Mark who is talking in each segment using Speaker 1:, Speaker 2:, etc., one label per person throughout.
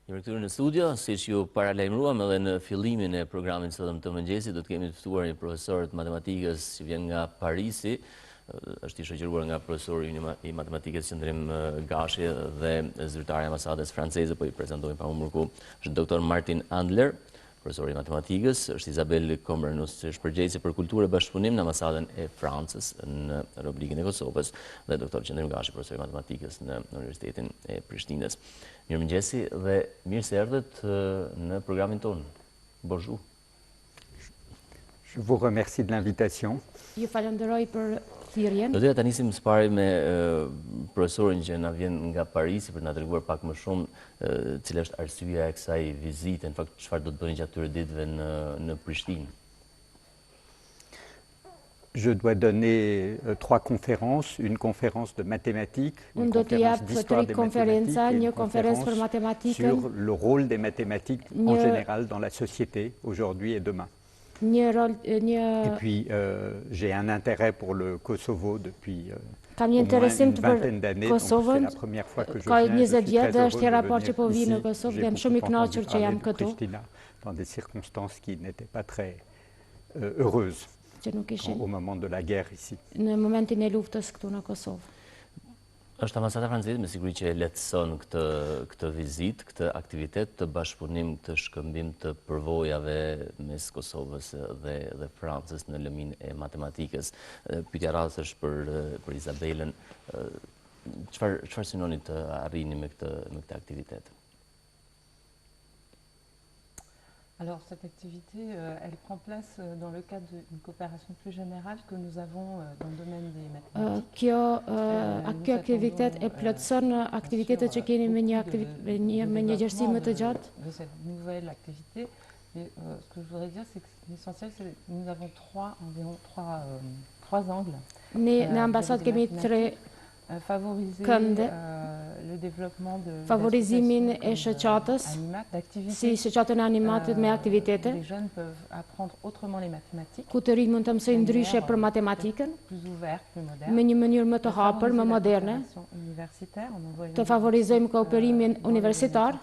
Speaker 1: Jemi këtu në studio, siç ju paralajmëruam edhe në fillimin e programit sotëm të mëngjesit, do të kemi të ftuar një profesor të matematikës që vjen nga Parisi, është i shoqëruar nga profesori i matematikës Qendrim Gashi dhe zyrtari i ambasadës franceze, po i prezantojmë pa humbur ku është doktor Martin Andler, profesori i matematikës, është Izabel Komrenus, që është përgjegjëse për kulturë e bashkëpunim në ambasadën e Francës në Republikën e Kosovës, dhe doktor Qendrim Gashi, profesor i matematikës në Universitetin e Prishtinës. Mirëmëngjesi dhe mirë se erdhët në programin tonë. Bonjour.
Speaker 2: Je vous remercie de l'invitation.
Speaker 3: Ju falenderoj për thirrjen.
Speaker 1: Do të nisim së pari me profesorin që na vjen nga Parisi për na treguar pak më shumë cila është arsyeja e kësaj vizite, në fakt çfarë do të bëni gjatë këtyre ditëve në Prishtinë.
Speaker 2: Je dois donner 3 conférences, une conférence de mathématiques, une conférence d'histoire des mathématiques et une conférence sur le rôle des mathématiques en général dans la société aujourd'hui et demain. Et puis j'ai un intérêt pour le Kosovo depuis au moins une vingtaine d'années, donc c'est la première fois que je viens. Je suis très heureux de venir ici. J'ai beaucoup entendu parler de Pristina dans des circonstances qui n'étaient pas très heureuses. Au moment de la guerre ici.
Speaker 3: Në momentin e luftës këtu në Kosovë.
Speaker 1: Është ambasada franceze me siguri që e lehtëson këtë vizitë, këtë aktivitet të bashkëpunim, këtë shkëmbim të përvojave mes Kosovës dhe Francës në lëmin e matematikës. Pyetja radhës është për Izabelën, çfarë synoni të arrini me këtë aktivitet?
Speaker 4: Alors, cette activité, elle prend place dans le cadre d'une coopération plus générale que nous avons dans le domaine des mathématiques.
Speaker 3: Kjo aktivitet e plotëson aktivitetet që keni me një gjerësi më të gjatë.
Speaker 4: De cette nouvelle activité, mais ce que je voudrais dire, c'est que l'essentiel, c'est que nous avons environ trois angles.
Speaker 3: Ne në ambasadë kemi 3
Speaker 4: kënde,
Speaker 3: favorizimin e shoqatës, si shoqatën e animatit me aktivitete, ku të rinj mund të mësojnë ndryshe për matematikën, me një mënyrë më të hapur, më moderne, të favorizojmë kooperimin universitar,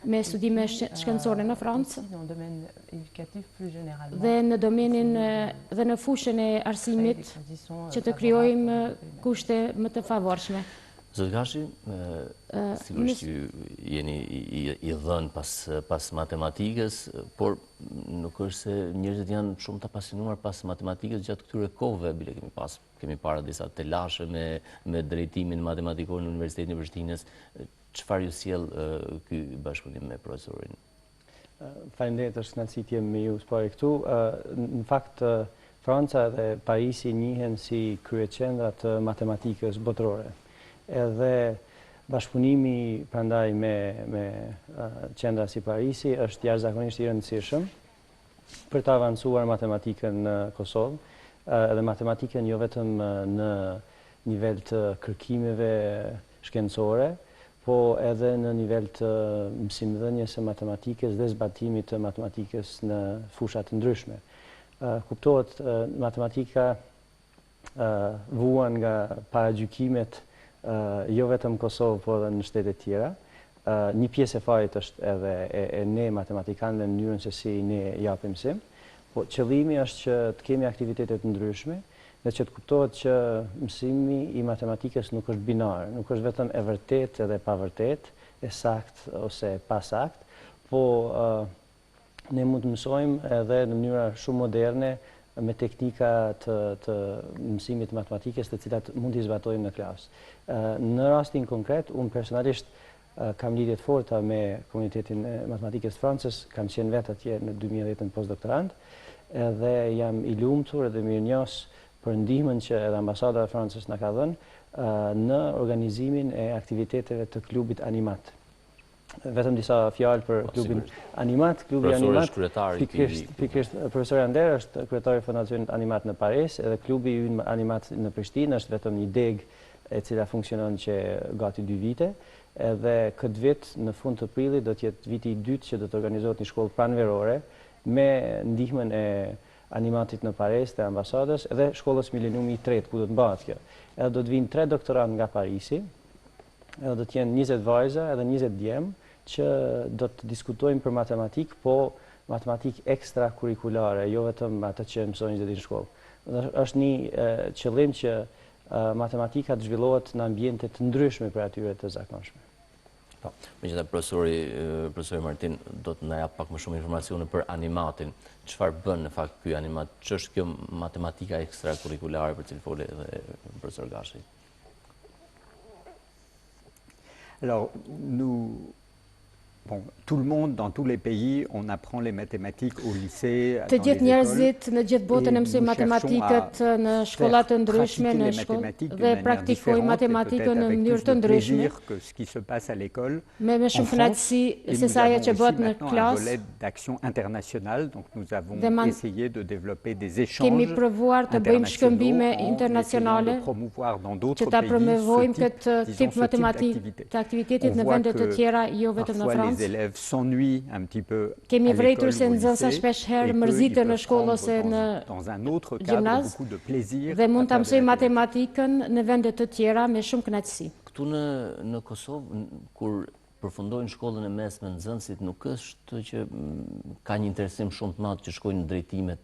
Speaker 3: me studime shkencore në Francë, dhe në domenin dhe në fushën e arsimit që të krijojmë kushte më të favorshme.
Speaker 1: Zot Gashi, sigurisht ju jeni i dhënë pas matematikës, por nuk është se njerëzit janë shumë të apasionuar pas matematikës gjatë këtyre kohëve, bile kemi para disa telashe me drejtimin matematikor në Universitetin e Prishtinës. Çfarë ju sjell ky bashkëpunim me profesorin?
Speaker 5: Faleminderit, është kënaqësi të jem me ju së pari këtu. Në fakt, Franca dhe Parisi njihen si kryeqendra të matematikës botërore. Edhe bashkëpunimi prandaj me qendra si Parisi është jashtëzakonisht i rëndësishëm për të avancuar matematikën në Kosovë, edhe matematikën jo vetëm në nivel të kërkimeve shkencore, po edhe në nivel të mësimdhënies së matematikës dhe zbatimit të matematikës në fusha të ndryshme. Kuptohet, matematika vuan nga paragjykimet jo vetëm Kosovë, po edhe në shtete tjera. Një pjesë e farit është edhe e ne matematikanëve në mënyrën se si ne japim mësim, po qëllimi është që të kemi aktivitete të ndryshme dhe që të kuptohet që mësimi i matematikës nuk është binar, nuk është vetëm e vërtet edhe pa vërtet, e sakt ose pa sakt, po ne mund të mësojmë edhe në mënyra shumë moderne me teknika të mësimit matematikës të cilat mund t'i zbatojmë në klasë. Në rastin konkret, unë personalisht kam lidhje të forta me komunitetin e matematikës të Francës, kam qenë vetë atje në 2010 në postdoktorant, edhe jam i lumtur edhe mirënjohës për ndihmën që edhe ambasada e Francës na ka dhënë në organizimin e aktiviteteve të klubit Animat. Vetëm disa fjalë për klubin Animat. Klubi Animat, pikërisht profesori Ander është kryetari i fondacionit Animat në Parisë, edhe klubi ynë Animat në Prishtinë është vetëm një degë e cila funksionon që gati 2 vite, edhe këtë vit në fund të prillit do të jetë viti i dytë që do të organizohet një shkollë pranverore me ndihmën e Animatit në Parisë të ambasadës edhe shkollës Mileniumi i 3 ku do të mbahet kjo. Edhe do të vinë 3 doktorantë nga Parisi, edhe do të jenë 20 vajza edhe 20 djemë, që do të diskutojmë për matematikë, po matematikë ekstrakurrikulare, jo vetëm atë që mësojnë çdo ditë në shkollë. Është një qëllim që matematika të zhvillohet në ambiente të ndryshme për atyre të zakonshme.
Speaker 1: Megjithatë, profesori Martin do të na jap pak më shumë informacione për animatin. Çfarë bën në fakt ky animat? Ç'është kjo matematika ekstrakurrikulare për cilën folë edhe profesor Gashi?
Speaker 2: Alors, bon, tout le monde, dans tous les pays, on apprend les mathématiques au lycée,
Speaker 3: Të
Speaker 2: dans
Speaker 3: gjithë
Speaker 2: les
Speaker 3: njerëzit në gjithë botën e mësojnë
Speaker 2: nous
Speaker 3: matematikët
Speaker 2: cherchons
Speaker 3: në
Speaker 2: à
Speaker 3: shkollat të
Speaker 2: faire
Speaker 3: ndryshme në
Speaker 2: pratiquer les
Speaker 3: shkollë
Speaker 2: mathématiques
Speaker 3: dhe
Speaker 2: d'une
Speaker 3: praktikojnë
Speaker 2: manière
Speaker 3: matematikën
Speaker 2: différente
Speaker 3: në
Speaker 2: et
Speaker 3: mënyrë
Speaker 2: peut-être
Speaker 3: të
Speaker 2: avec plus de
Speaker 3: ndryshme,
Speaker 2: plaisir que ce qui se passe à l'école.
Speaker 3: me më shumë
Speaker 2: En
Speaker 3: kënaqësi
Speaker 2: France,
Speaker 3: se
Speaker 2: et
Speaker 3: sa ajo
Speaker 2: nous
Speaker 3: që
Speaker 2: avons
Speaker 3: bëhet
Speaker 2: aussi
Speaker 3: në
Speaker 2: maintenant un
Speaker 3: klasë.
Speaker 2: volet d'action internationale, donc nous avons
Speaker 3: Dhe
Speaker 2: essayé de développer des
Speaker 3: Kemi
Speaker 2: échanges
Speaker 3: provuar të bëjmë shkëmbime
Speaker 2: internationaux en
Speaker 3: internacionale
Speaker 2: essayant de promouvoir dans
Speaker 3: që
Speaker 2: d'autres
Speaker 3: ta
Speaker 2: pays
Speaker 3: promovojmë
Speaker 2: ce
Speaker 3: këtë
Speaker 2: type,
Speaker 3: tip
Speaker 2: disons, ce type
Speaker 3: matematik të aktivitetit
Speaker 2: On
Speaker 3: në
Speaker 2: voit
Speaker 3: vende të
Speaker 2: que
Speaker 3: tjera, jo vetëm në
Speaker 2: parfois les
Speaker 3: Francë.
Speaker 2: élèves s'ennuient un petit peu
Speaker 3: Kemi
Speaker 2: à
Speaker 3: vrejtur
Speaker 2: l'école
Speaker 3: se
Speaker 2: ou au
Speaker 3: nxënësa
Speaker 2: lycée,
Speaker 3: shpesh herë
Speaker 2: et
Speaker 3: mërziten
Speaker 2: qu'ils
Speaker 3: në
Speaker 2: peuvent
Speaker 3: shkollë
Speaker 2: prendre
Speaker 3: ose në
Speaker 2: dans un autre cadre
Speaker 3: gjimnaz
Speaker 2: beaucoup de plaisir
Speaker 3: dhe mund
Speaker 2: à
Speaker 3: ta
Speaker 2: faire des
Speaker 3: mësojnë
Speaker 2: mathématiques.
Speaker 3: matematikën në vende të tjera me shumë kënaqësi.
Speaker 1: Këtu në Kosovë, kur përfundojnë shkollën e mesme nxënësit, nuk është që ka një interesim shumë të madh që shkojnë në drejtimet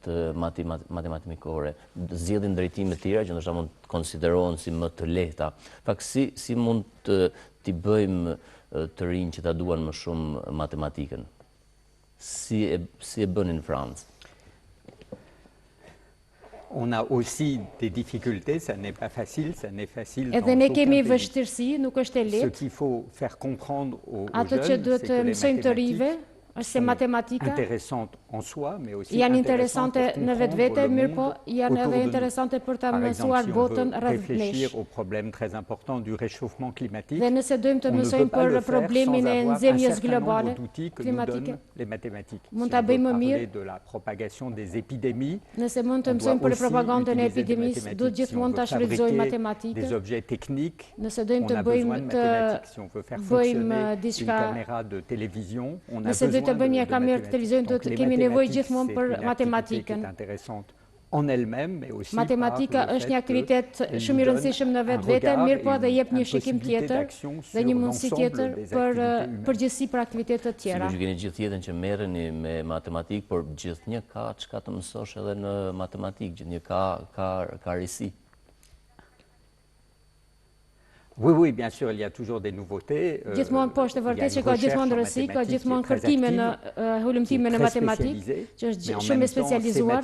Speaker 1: matematikore, zgjedhin drejtime të tjera që ndoshta mund të konsiderohen si më të lehta. Pak si mund t'i bëjmë të rinj që ta duan më shumë matematikën? Si e bënin në Francë?
Speaker 2: On a aussi des difficultés, ça n'est pas facile, ça n'est facile
Speaker 3: Edhe
Speaker 2: dans
Speaker 3: ne
Speaker 2: aucun
Speaker 3: kemi
Speaker 2: pays.
Speaker 3: vështirësi, nuk është e
Speaker 2: Ce
Speaker 3: lehtë.
Speaker 2: qu'il faut faire comprendre aux
Speaker 3: Ato që
Speaker 2: jeunes,
Speaker 3: duhet
Speaker 2: c'est
Speaker 3: të
Speaker 2: que les
Speaker 3: mësojmë të rive
Speaker 2: mathématiques
Speaker 3: është se
Speaker 2: sont
Speaker 3: matematika
Speaker 2: intéressantes en soi, mais aussi
Speaker 3: janë
Speaker 2: intéressantes
Speaker 3: interesante
Speaker 2: pour
Speaker 3: në vetvete,
Speaker 2: comprendre le
Speaker 3: mirë po
Speaker 2: monde
Speaker 3: janë
Speaker 2: autour
Speaker 3: edhe
Speaker 2: de nous.
Speaker 3: interesante për ta
Speaker 2: Par
Speaker 3: mësuar
Speaker 2: exemple, si on
Speaker 3: botën
Speaker 2: veut
Speaker 3: rreth nesh.
Speaker 2: réfléchir au problème très important du réchauffement climatique,
Speaker 3: Dhe nëse dojmë të
Speaker 2: on ne
Speaker 3: mësojmë
Speaker 2: peut pas le
Speaker 3: për
Speaker 2: faire
Speaker 3: problemin
Speaker 2: sans
Speaker 3: e
Speaker 2: avoir un
Speaker 3: nxemjes
Speaker 2: certain
Speaker 3: globale
Speaker 2: nombre d'outils que nous
Speaker 3: klimatike.
Speaker 2: donnent les mathématiques.
Speaker 3: Mund
Speaker 2: Si
Speaker 3: ta
Speaker 2: on veut
Speaker 3: bëjmë
Speaker 2: parler
Speaker 3: mirë,
Speaker 2: de la propagation des épidémies,
Speaker 3: nëse mund të
Speaker 2: on doit
Speaker 3: mësojmë për
Speaker 2: aussi
Speaker 3: propagandën e
Speaker 2: utiliser des
Speaker 3: epidemisë,
Speaker 2: mathématiques.
Speaker 3: duhet
Speaker 2: Si on
Speaker 3: gjithmonë ta
Speaker 2: veut
Speaker 3: shfrytëzojmë
Speaker 2: fabriquer
Speaker 3: matematikën.
Speaker 2: des objets techniques,
Speaker 3: Nëse dojmë
Speaker 2: on
Speaker 3: të
Speaker 2: a besoin de
Speaker 3: bëjmë të
Speaker 2: mathématiques. Si on veut faire
Speaker 3: bëjmë
Speaker 2: fonctionner une
Speaker 3: diçka,
Speaker 2: caméra de télévision, on a
Speaker 3: nëse do
Speaker 2: besoin
Speaker 3: të bëjmë një
Speaker 2: de
Speaker 3: kamerë të
Speaker 2: mathématiques.
Speaker 3: televizionit, do
Speaker 2: Donc,
Speaker 3: të
Speaker 2: les
Speaker 3: kemi nevojë
Speaker 2: mathématiques,
Speaker 3: gjithmonë
Speaker 2: c'est
Speaker 3: për
Speaker 2: une activité
Speaker 3: matematikën.
Speaker 2: qui est intéressante en elle-même, mais aussi
Speaker 3: Matematika
Speaker 2: par le
Speaker 3: është
Speaker 2: fait
Speaker 3: një aktivitet
Speaker 2: qu'elle
Speaker 3: shumë i
Speaker 2: nous
Speaker 3: rëndësishëm në
Speaker 2: donne un
Speaker 3: vetvete,
Speaker 2: regard
Speaker 3: mirë po
Speaker 2: et
Speaker 3: edhe jep një
Speaker 2: une
Speaker 3: shikim
Speaker 2: possibilité
Speaker 3: tjetër
Speaker 2: d'action
Speaker 3: dhe një
Speaker 2: sur
Speaker 3: mundësi
Speaker 2: l'ensemble
Speaker 3: tjetër
Speaker 2: des
Speaker 3: për
Speaker 2: activités humaines.
Speaker 3: përgjithësi për aktivitete të tjera.
Speaker 1: Sigurisht keni gjithë jetën që merreni me matematikë, por gjithnjë ka çka të mësosh edhe në matematikë, gjithnjë ka risi.
Speaker 2: Oui, oui, bien sûr, il y a toujours des nouveautés.
Speaker 3: Gjithmonë po është e vërtetë që ka gjithmonë rësi, ka gjithmonë kërkime në hulumtime në matematikë, që është shumë e specializuar.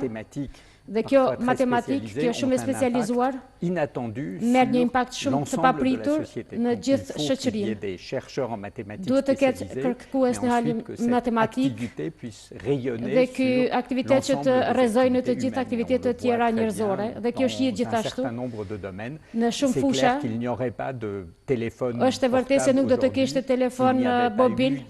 Speaker 3: Dhe kjo matematikë, kjo shumë e specializuar, merr një impakt shumë të papritur në gjithë shoqërinë. Duhet të ketë kërkues në matematikë dhe ky aktivitet që të rrezojë në të gjithë aktivitetet të tjera njerëzore, dhe kjo shihet gjithashtu në shumë fusha. Është e vërtetë se nuk do të kishte telefon mobil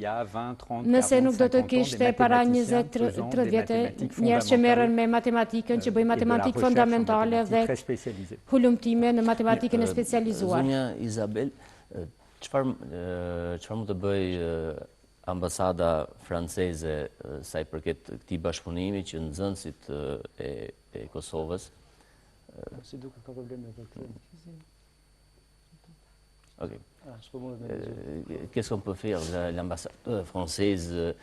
Speaker 3: nëse nuk do të kishte para 20-30 vjetë njerëz që merren me matematikën, që bëjnë matematikë fundamentale dhe hulumtime në matematikën e specializuar.
Speaker 1: Zonja Izabel, çfarë mund të bëjë ambasada franceze sa i përket këtij bashkëpunimi që nxënësit e Kosovës?
Speaker 5: Si duket ka probleme me këtë.
Speaker 1: Ok. Qu'est-ce qu'on peut faire, l'ambassade française,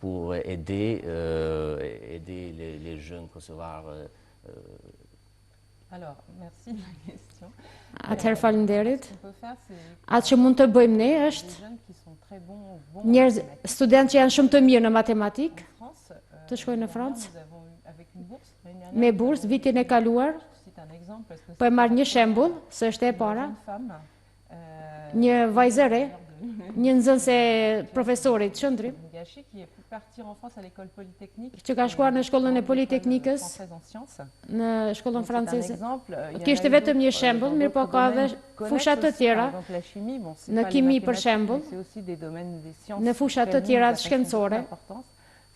Speaker 1: pour aider les jeunes kosovars?
Speaker 4: Alors, merci de la question.
Speaker 3: Atëherë faleminderit. Atë që mund të bëjmë ne është njerëz studentë që janë shumë të mirë në matematikë, të shkojnë në Francë me bursë vitin e kaluar. Po e marr një shembull, se është e para. Një vajzë re, një nxënëse profesorit Shëndrim, që ka shkuar në shkollën e Politeknikës, në shkollën franceze. Kishte vetëm një shembull, mirë po ka edhe fusha të tjera, në kimi për shembull, në fusha të tjera shkencore.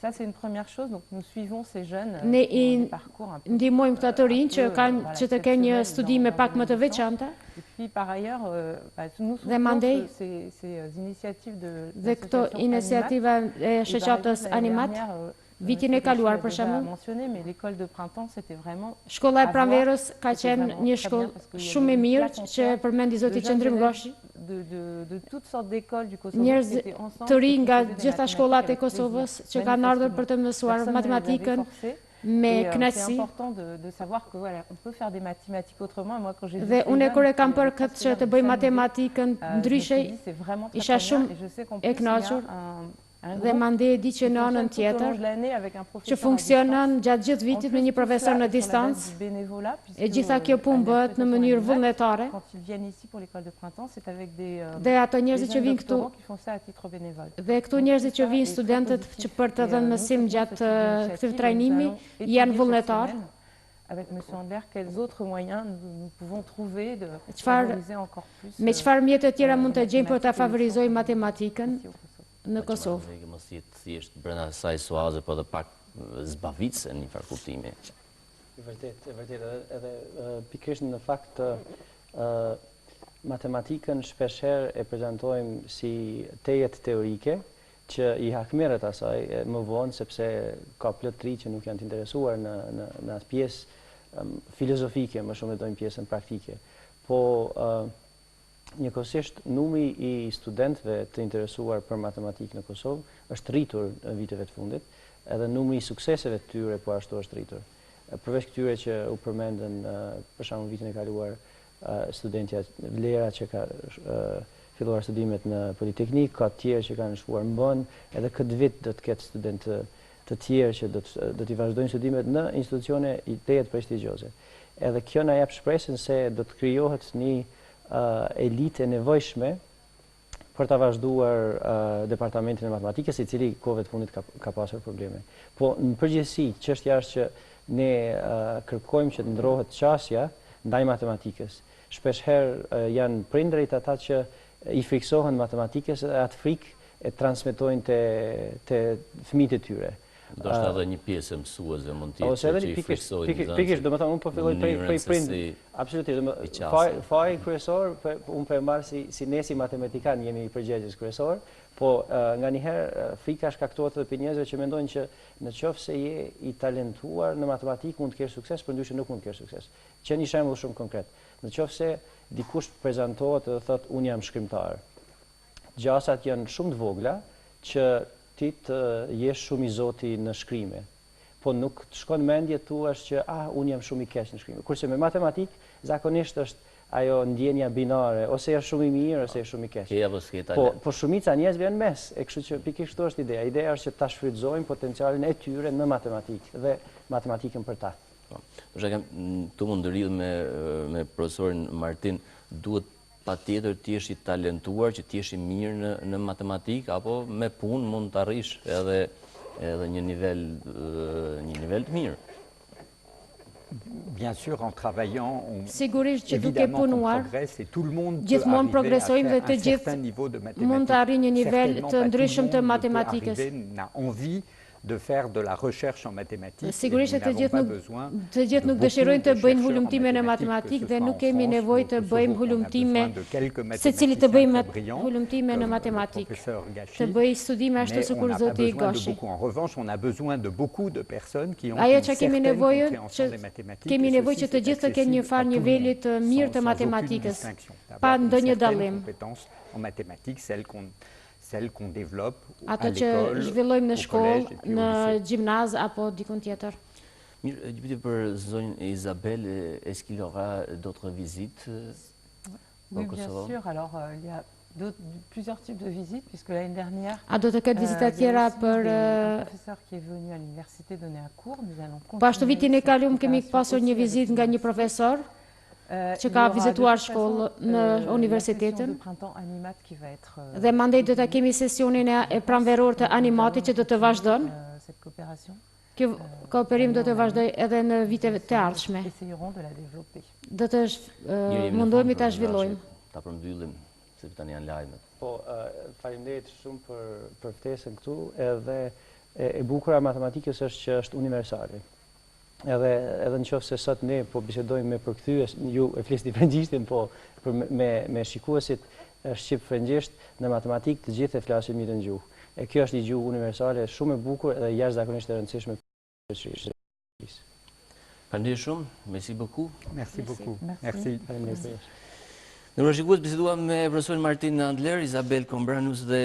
Speaker 4: Ça, c'est une première chose, donc nous suivons ces jeunes
Speaker 3: ne
Speaker 4: parcours un peu.
Speaker 3: Ndihmojmë këta të rinj që të kenë një studime pak më të veçanta.
Speaker 4: Et puis par ailleurs, nous
Speaker 3: soutenons
Speaker 4: ces initiatives
Speaker 3: de këto iniciativa e shoqatës Animat. Vitin e kaluar për shembull, shkolla e pranverës ka qenë një shkollë shumë e mirë që përmendi zoti Qëndrim Goshi.
Speaker 4: de toutes sortes d'écoles du Kosovo
Speaker 3: njerëz
Speaker 4: qui étaient ensemble,
Speaker 3: të ri
Speaker 4: qui
Speaker 3: nga
Speaker 4: faisaient des
Speaker 3: gjitha
Speaker 4: mathématiques
Speaker 3: shkollat e
Speaker 4: avec
Speaker 3: Kosovës
Speaker 4: plaisir.
Speaker 3: që kanë ardhur për të mësuar
Speaker 4: Personne ne les avait
Speaker 3: matematikën
Speaker 4: forcés.
Speaker 3: me
Speaker 4: Et c'est
Speaker 3: kënaqësi.
Speaker 4: important de savoir que voilà, on peut faire des mathématiques autrement. Et moi, quand j'ai vu
Speaker 3: Dhe
Speaker 4: ces
Speaker 3: unë
Speaker 4: jeunes
Speaker 3: kur e
Speaker 4: qui
Speaker 3: kam për
Speaker 4: avaient
Speaker 3: këtë
Speaker 4: presque
Speaker 3: që
Speaker 4: l'air
Speaker 3: të
Speaker 4: de
Speaker 3: bëj
Speaker 4: s'amuser,
Speaker 3: matematikën
Speaker 4: je me
Speaker 3: ndryshe,
Speaker 4: suis dit, c'est vraiment très,
Speaker 3: isha
Speaker 4: très bien.
Speaker 3: shumë
Speaker 4: Et je sais qu'en
Speaker 3: e
Speaker 4: plus, il y
Speaker 3: kënaqur
Speaker 4: a un
Speaker 3: dhe
Speaker 4: groupe
Speaker 3: mande di që
Speaker 4: qui
Speaker 3: në anën
Speaker 4: fonctionne tout au long
Speaker 3: tjetër
Speaker 4: de l'année avec un
Speaker 3: që
Speaker 4: professeur à
Speaker 3: funksionon
Speaker 4: distance.
Speaker 3: gjatë gjithë
Speaker 4: En
Speaker 3: vitit
Speaker 4: plus,
Speaker 3: me një
Speaker 4: tout
Speaker 3: profesor
Speaker 4: cela
Speaker 3: në
Speaker 4: est sur la base
Speaker 3: distancë.
Speaker 4: du bénévolat,
Speaker 3: E
Speaker 4: puisque,
Speaker 3: gjitha kjo punë bëhet në mënyrë vullnetare
Speaker 4: quand ils viennent ici pour l'école de printemps, c'est avec des
Speaker 3: dhe ato njerëzit që
Speaker 4: jeunes
Speaker 3: vinë këtu
Speaker 4: doctorants qui font ça à titre bénévole.
Speaker 3: dhe këtu njerëzit që vinë studentët që për të dhënë mësim gjatë këtij trajnimi janë vullnetar.
Speaker 4: Avec M. Andler, quels autres moyens nous pouvons trouver de
Speaker 3: Çfarë
Speaker 4: favoriser encore plus
Speaker 3: me çfarë mjetet të tjera mund të gjejmë për ta favorizuar matematikën në Kosovë.
Speaker 1: Mos jetë thjesht brenda asaj suaze, po edhe pak zbavitse në një farë kuptimi.
Speaker 5: E vërtet, edhe pikërisht në fakt matematikën shpeshherë e prezantojmë si tejet teorike, që i hakmerët asaj më vonë, sepse ka plot tri që nuk janë të interesuar në atë pjesë filozofike, më shumë e dojnë pjesën praktike. Po njëkohësisht numri i studentëve të interesuar për matematikë në Kosovë është rritur në viteve të fundit, edhe numri i sukseseve të tyre po ashtu është rritur. Përveç këtyre që u përmendën për shembull vitin e kaluar studentja Vlera që ka filluar studimet në Politeknik, ka të tjerë që kanë shkuar në Bonn, edhe këtë vit do të ketë studentë të tjerë që do t'i vazhdojnë studimet në institucione tejet prestigjioze. Edhe kjo na jep shpresën se do të krijohet një elitë e nevojshme për ta vazhduar departamentin e matematikës, i cili kohëve të fundit ka pasur probleme. Po në përgjithësi, çështja është që ne kërkojmë që të ndrohet qasja ndaj matematikës. Shpeshherë janë prindërit ata që i friksohen matematikës dhe atë frikë e transmetojnë te fëmijët e tyre.
Speaker 1: Do është edhe një pjesë mësuese mund të jetë që i friksojnë.
Speaker 5: Pikërisht, domethënë unë po filloj prej prindërit. Absolutisht. Faji kryesor, unë po e marr si ne si matematikan jemi i përgjegjës kryesor, po nganjëherë frika shkaktohet edhe për njerëzve që mendojnë që në qoftë se je i talentuar në matematikë mund të kesh sukses, përndryshe nuk mund të kesh sukses. Që një shembull shumë konkret. Në qoftë se dikush prezantohet dhe thotë unë jam shkrimtar. Gjasat janë shumë të vogla që ti të jesh shumë i zoti në shkrime. Po nuk të shkon mendje thuash që unë jam shumë i keq në shkrime. Kurse me matematikë zakonisht është ajo ndjenja binare, ose je shumë i mirë ose je shumë i keq. Po shumica njerëzve janë mes, e kështu që pikërisht këtu është ideja. Ideja është që ta shfrytëzojmë potencialin e tyre në matematikë dhe matematikën për ta.
Speaker 1: Tu mund të rridh me profesorin Martin, duhet patjetër të jesh i talentuar, që të jesh i mirë në matematikë, apo me punë mund të arrish edhe një nivel të mirë.
Speaker 2: Bien sûr, en travaillant,
Speaker 3: sigurisht që duke punuar, gjithmonë progresojmë dhe të gjithë mund të arrijnë një nivel të ndryshëm të matematikës.
Speaker 2: De faire de la recherche en mathématiques.
Speaker 3: Sigurisht të gjithë nuk dëshirojnë të bëjnë hulumtime në matematikë dhe nuk kemi nevojë të bëjmë hulumtime, secili të bëjmë hulumtime në matematikë, të bëj studime ashtu sikur zoti Gashi.
Speaker 2: En revanche, on a besoin de beaucoup de personnes qui ont
Speaker 3: ajo që kemi nevojë që të gjithë të kenë një farë niveli të mirë të matematikës, pa ndonjë dallim.
Speaker 2: En mathématiques, celles qu'on développe à
Speaker 3: ato që zhvillojmë në shkollë, në gjimnaz apo dikun tjetër.
Speaker 1: Mirë, një pyetje për zonjën Isabelle, est-ce qu'il y aura d'autres visites
Speaker 4: au Kosovo? Oui, bien sûr. Alors, il y a plusieurs types de visites, puisque l'année dernière,
Speaker 3: do të ketë vizita tjera për
Speaker 4: professeur qui est venu à l'université donner un cours, nous allons continuer.
Speaker 3: Po ashtu vitin e kaluar kemi pasur një vizitë nga një profesor që ka vizituar shkollën në universitetin dhe mandej do të kemi sesionin e pranveror të animatit që do të vazhdon. Kjo kooperim do të vazhdoj edhe në vitet të ardhshme. Do të mundohemi ta zhvillojmë.
Speaker 1: Ta përmbyllim, sepse tani janë lajmet.
Speaker 5: Po, faleminderit shumë për ftesën këtu, edhe e bukur e matematikës është që është universale. Edhe në qoftë se sot ne po bisedojmë me përkthyes, ju e flisni frëngjishtin, po me shikuesit shqip-frëngjisht në matematikë të gjithë e flasin njëjtën gjuhë. E kjo është një gjuhë universale shumë e bukur dhe jashtëzakonisht e rëndësishme për shoqërisë.
Speaker 1: Faleminderit shumë, merci beaucoup.
Speaker 2: Merci beaucoup. Merci.
Speaker 1: Në shikues biseduam me profesorin Martin Andler, Izabel Kombranus dhe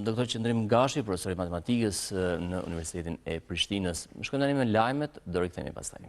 Speaker 1: doktor Qendrim Gashi, profesor i matematikës në Universitetin e Prishtinës. Shkojmë tani me lajmet, do rikthehemi pastaj.